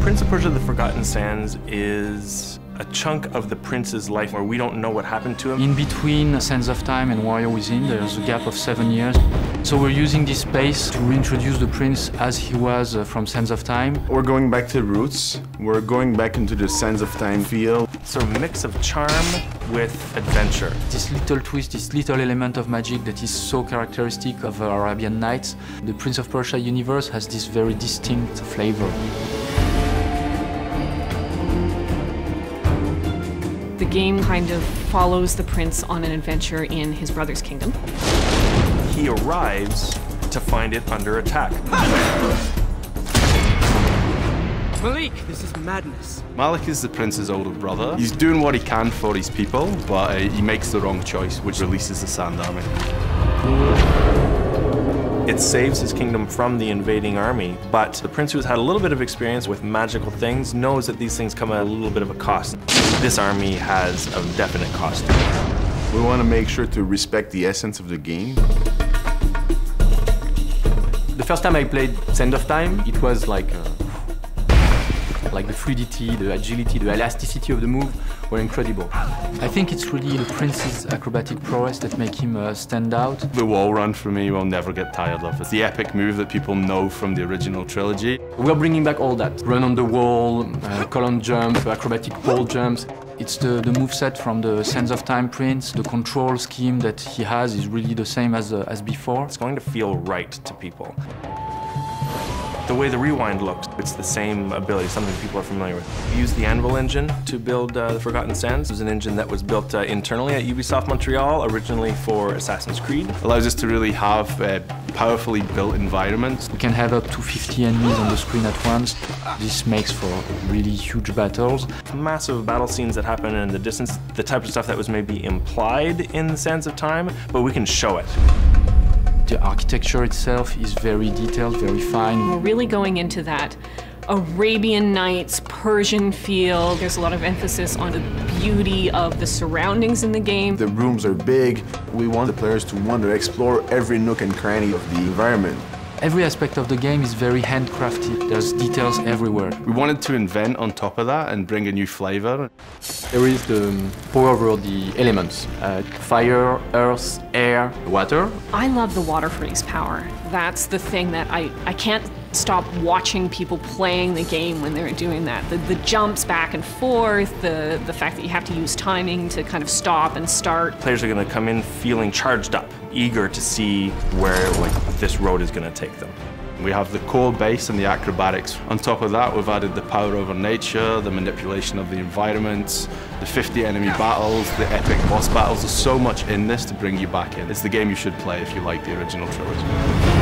Prince of Persia: The Forgotten Sands is a chunk of the prince's life where we don't know what happened to him. In between Sands of Time and Warrior Within, there's a gap of 7 years. So we're using this space to reintroduce the prince as he was from Sands of Time. We're going back to the roots. We're going back into the Sands of Time feel. Sort of mix of charm with adventure. This little twist, this little element of magic that is so characteristic of Arabian Nights. The Prince of Persia universe has this very distinct flavor. The game kind of follows the prince on an adventure in his brother's kingdom. He arrives to find it under attack. Malik, this is madness. Malik is the prince's older brother. He's doing what he can for his people, but he makes the wrong choice, which releases the Sand Army. It saves his kingdom from the invading army, but the prince, who's had a little bit of experience with magical things, knows that these things come at a little bit of a cost. This army has a definite cost. We want to make sure to respect the essence of the game. The first time I played Sands of Time, it was like the fluidity, the agility, the elasticity of the move were incredible. I think it's really the prince's acrobatic prowess that make him stand out. The wall run for me will never get tired of. It's the epic move that people know from the original trilogy. We're bringing back all that. Run on the wall, column jump, acrobatic pole jumps. It's the moveset from the Sands of Time prince. The control scheme that he has is really the same as before. It's going to feel right to people. The way the rewind looks, it's the same ability, something people are familiar with. We used the Anvil engine to build the Forgotten Sands. It was an engine that was built internally at Ubisoft Montreal, originally for Assassin's Creed. It allows us to really have powerfully built environments. We can have up to 50 enemies on the screen at once. This makes for really huge battles. Massive battle scenes that happen in the distance, the type of stuff that was maybe implied in the Sands of Time, but we can show it. The architecture itself is very detailed, very fine. We're really going into that Arabian Nights, Persian feel. There's a lot of emphasis on the beauty of the surroundings in the game. The rooms are big. We want the players to want to explore every nook and cranny of the environment. Every aspect of the game is very handcrafted. There's details everywhere. We wanted to invent on top of that and bring a new flavor. There is the power over the elements. Fire, earth, air, water. I love the water freeze power. That's the thing that I can't stop watching people playing the game when they're doing that. The jumps back and forth, the fact that you have to use timing to kind of stop and start. Players are going to come in feeling charged up, eager to see where this road is going to take them. We have the core base and the acrobatics. On top of that, we've added the power over nature, the manipulation of the environment, the 50 enemy battles, the epic boss battles. There's so much in this to bring you back in. It's the game you should play if you like the original trilogy.